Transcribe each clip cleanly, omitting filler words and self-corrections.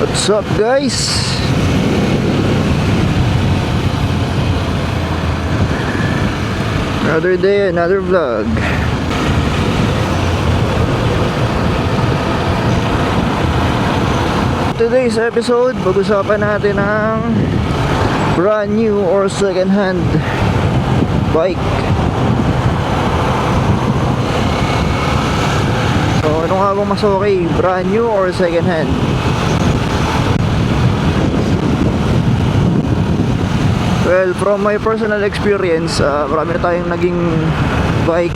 What's up guys? Another day, another vlog. Today's episode, pag-usapan natin ang brand new or second hand bike. So ano nga bang mas okay? Brand new or second hand? Well, from my personal experience, marami na tayong naging bike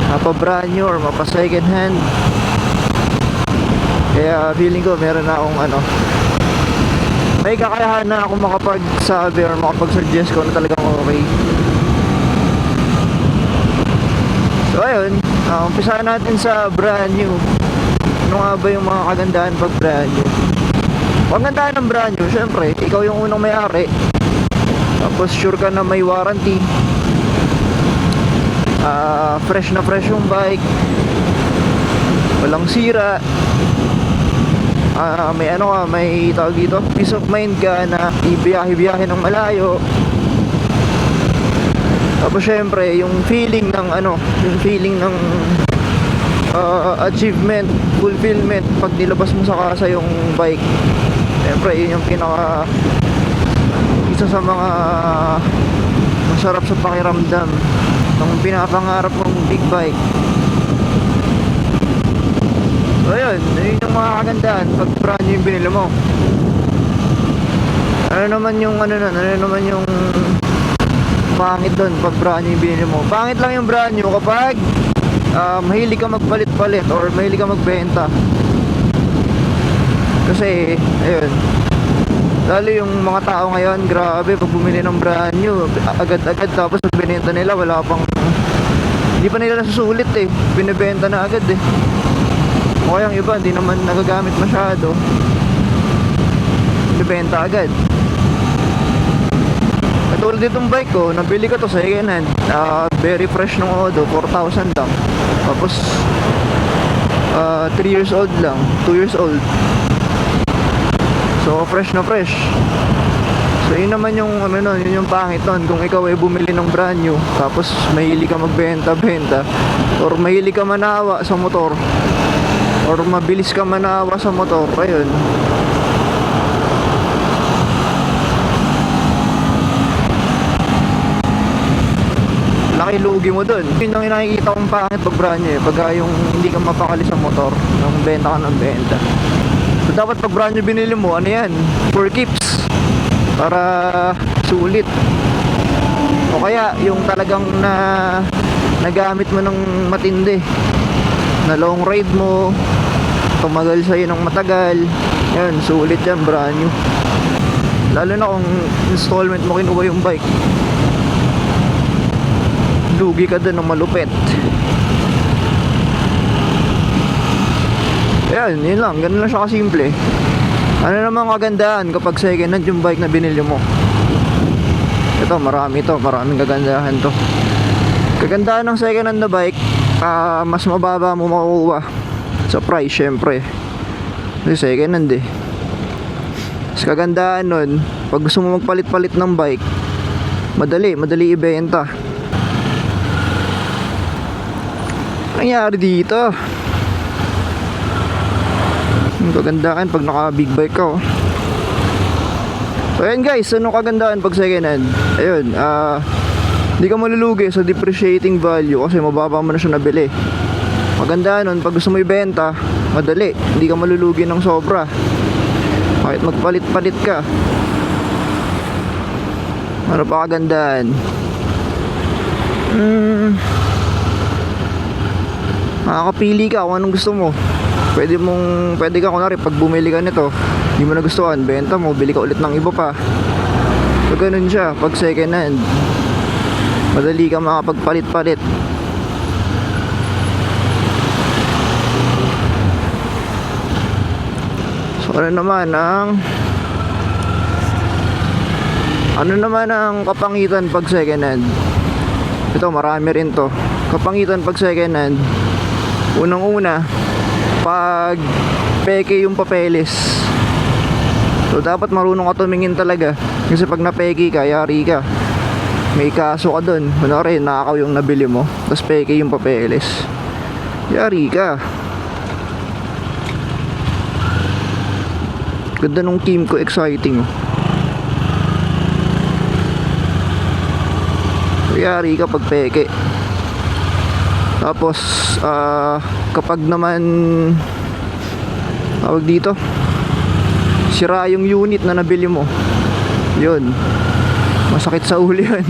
mapa brand new or mapa second hand. Kaya feeling ko meron na akong may kakayahan na ako makapagsabi or makapag-suggest ko na talagang okay. So ayun, umpisahan natin sa brand new. Ano nga ba yung mga kagandahan pag brand new? Kagandahan ng brand new, syempre ikaw yung unang may-ari. Tapos sure ka na may warranty. Fresh na fresh yung bike, walang sira. May tawag dito, peace of mind ka na ibiyahe-biyahe ng malayo. Tapos syempre yung feeling ng achievement, fulfillment pag nilabas mo sa kasa yung bike. Syempre yun yung isa sa mga masarap sa pakiramdam ng pinapangarap mong big bike. So yun yung mga kagandahan pag brand new yung binili mo. Ano naman yung pangit doon pag brand new yung binili mo? Pangit lang yung brand new kapag mahilig ka magpalit-palit or mahilig ka magbenta. Kasi ayun, lalo yung mga tao ngayon, grabe pag bumili ng brand new agad-agad, tapos pag binenta nila hindi pa nila nasusulit binibenta na agad o kaya yung iba hindi naman nagagamit masyado, binibenta agad. Katulad ditong bike ko, nabili ko to sa second hand, very fresh nung Odo, 4,000 lang. Tapos 3 years old lang, 2 years old. So fresh na fresh. So yun naman yung yun yung pangit nun. Kung ikaw ay bumili ng brand new, tapos mahilig ka magbenta-benta, or mahilig ka manawa sa motor, or mabilis ka manawa sa motor, ayun, laki lugi mo dun. Yun yung nakikita kong pangit pag brand new pagka yung hindi ka mapakali sa motor, yung benta ka ng benta. So dapat pag brand new binili mo, yan, for keeps, para sulit. O kaya yung talagang nagamit mo ng matindi, na long ride mo, tumagal sa'yo ng matagal, yan, sulit yan, brand new. Lalo na kung installment mo kinuha yung bike, lugi ka dun ng malupit. Ayan, yun lang, ganun lang siya kasimple. Ano namang kagandahan kapag second hand yung bike na binili mo? Ito, maraming kagandahan to. Kagandahan ng second hand na bike, mas mababa mo makukuha sa price, syempre. Kasi second hand Mas kagandahan nun, pag gusto mo magpalit-palit ng bike, madali ibenta. Nangyari dito, ang kagandahan pag naka big bike ka So ayan guys, ano kagandahan pag second hand? Ayun, hindi ka malulugi sa depreciating value kasi mababa mo na siya nabili. Maganda nun, pag gusto mo ibenta, madali, hindi ka malulugi ng sobra kahit magpalit-palit ka. Ano pa kagandahan? Makakapili ka kung anong gusto mo. Pwede ka kunwari pag bumili ka nito, hindi mo nagustuhan, benta mo, bili ka ulit ng iba pa. So ganun siya pag second hand, madali ka makapagpalit-palit. So ano naman ang kapangitan pag second hand? Ito, marami rin to. Kapangitan pag second hand, unang-una, pag peke yung papeles, So dapat marunong ka tumingin talaga. Kasi pag napeki ka, yari ka. May kaso ka dun. Kunwari, nakakaw yung nabili mo, tapos peke yung papeles, yari ka. Ganda nung Kimco, exciting. Yari ka pag peke. Tapos kapag naman tawag dito, sira yung unit na nabili mo, yun, masakit sa ulo yun.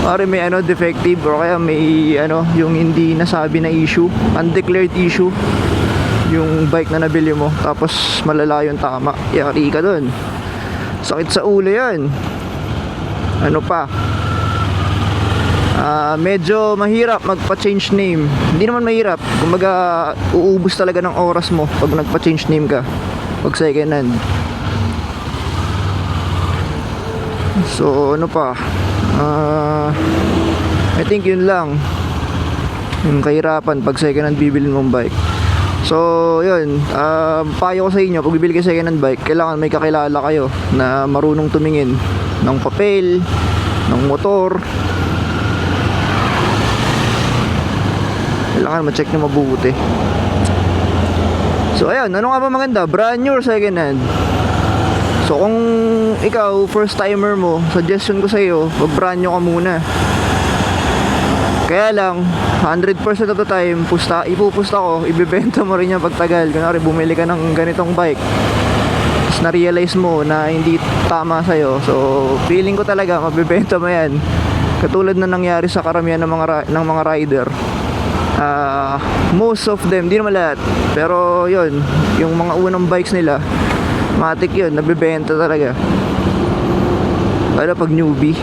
Pare may defective, or kaya may yung hindi nasabi na issue, undeclared issue yung bike na nabili mo, tapos malala yung tama, yari ka dun. Sakit sa ulo yan. Ano pa, medyo mahirap magpa-change name. Hindi naman mahirap, kumbaga uubos talaga ng oras mo pag nagpa-change name ka pag second hand. So ano pa, I think yun lang yung kahirapan pag second hand bibili mong bike. So yun, payo ko sa inyo, pag bibili kayo second hand bike, kailangan may kakilala kayo na marunong tumingin ng papel, ng motor. Kailangan ma-check nyo mabuti. So ayun, ano nga ba maganda, brand new or second hand? So kung ikaw first timer mo, suggestion ko sa iyo, wag brand new ka muna. Kaya lang 100% of the time ipupusta ko, ibebenta mo rin yan pagtagal. Kunwari bumili ka ng ganitong bike, tapos na-realize mo na hindi tama sa'yo, so feeling ko talaga mabebenta mo yan. Katulad na nangyari sa karamihan ng mga rider. Most of them, di naman lahat, pero yun, yung mga unang bikes nila, matik yun, nabibenta talaga. Lalo pag newbie.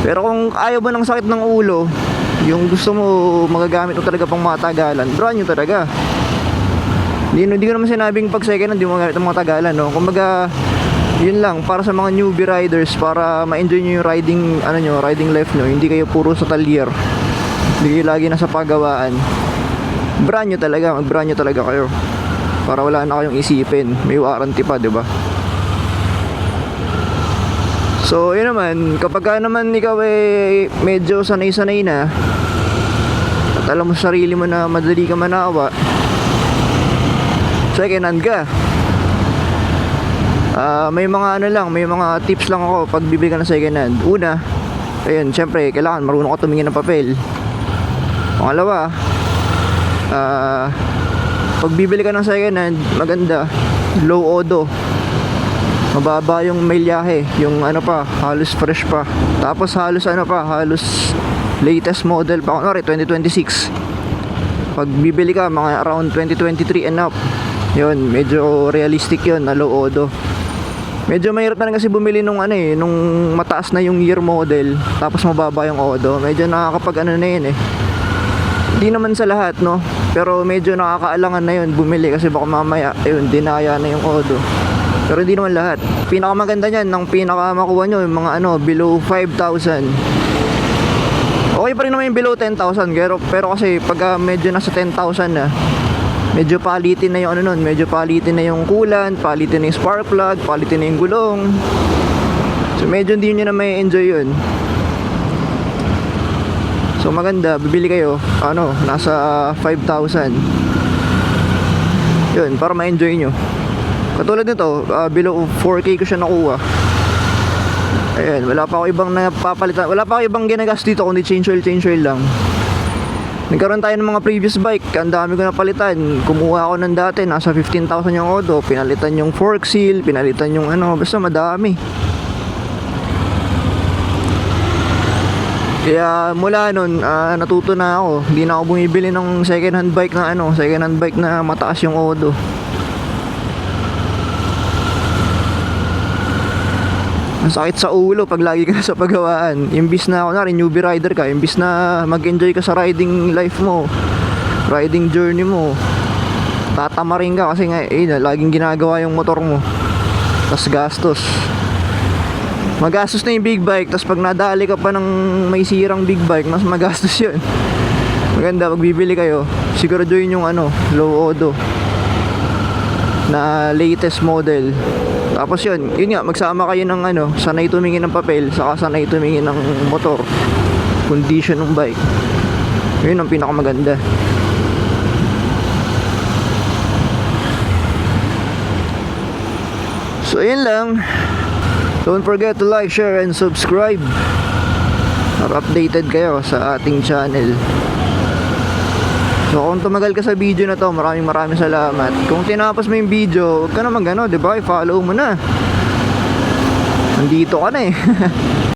Pero kung ayaw mo ng sakit ng ulo, yung gusto mo magagamit mo talaga pang matagalan, brand new talaga. Hindi ko naman sinabing pag second hand, hindi mo magagamit ng mga tagalan, no? Kumbaga, yun lang, para sa mga newbie riders, para ma-enjoy nyo yung riding life nyo. Hindi kayo puro sa talyer, hindi kayo lagi nasa pagawaan. Brand new talaga, mag-brand new talaga kayo, para wala na kayong isipin, may warranty pa, di ba? So yun naman, kapag naman ikaw medyo sanay-sanay na at alam mo sa sarili mo na madali ka manawa, second hand ka. May mga may mga tips lang ako pag bibili ka ng second hand. Una, ayun, syempre kailangan marunong ka tumingin ng papel. Pangalawa, pag bibili ka ng second hand, maganda, low odo, mababa yung milyahe, yung halos fresh pa. Tapos halos halos latest model pa, kunwari 2026. Pag bibili ka mga around 2023 and up, yun, medyo realistic yun na low odo. Medyo mahirap na rin kasi bumili nung nung mataas na yung year model, tapos mababa yung odo. Medyo nakakapag na yun Hindi naman sa lahat, no, pero medyo nakakaalangan na yun bumili, kasi baka mamaya ayun, dinaya na yung odo. Pero hindi naman lahat. Pinakamaganda niyan, ng pinakamakuha nyo, yung mga below 5,000. Okay pa rin naman yung below 10,000, pero kasi pag medyo nasa 10,000 na, medyo palitin na yung medyo palitin na yung coolant, palitin na yung spark plug, palitin na yung gulong. So medyo hindi nyo na may enjoy yun. So maganda, bibili kayo, nasa 5,000. Yun, para ma-enjoy nyo. Katulad nito, below 4K ko siya nakuha. Ayan, wala pa ako ibang napapalitan, wala pa ako ibang ginagas dito kundi change oil lang. Nagkaroon tayo ng mga previous bike, ang dami ko napalitan. Kumuha ako ng dati, nasa 15,000 yung odo, pinalitan yung fork seal, pinalitan yung basta madami. Kaya mula nun, natuto na ako. Hindi na ako bumibili ng second hand bike na mataas yung odo. Sakit sa ulo pag lagi ka sa paggawaan. Imbis na newbie rider ka, imbis na mag-enjoy ka sa riding life mo, riding journey mo, tatamarin ka kasi laging ginagawa yung motor mo. Tas gastos. Magastos na yung big bike, tas pag nadali ka pa ng may sirang big bike, mas magastos yun. Maganda pag bibili kayo, siguraduhin yung low odo. na latest model. Tapos yun nga, magsama kayo ng ano, sanay tumingin ng papel, saka sanay tumingin ng motor, condition ng bike. Yun ang pinakamaganda. So yun lang. Don't forget to like, share, and subscribe para updated kayo sa ating channel. So kung tumagal ka sa video na to, maraming salamat. Kung tinapos mo yung video, huwag ka naman gano, diba? I-follow mo na. Nandito ka na eh.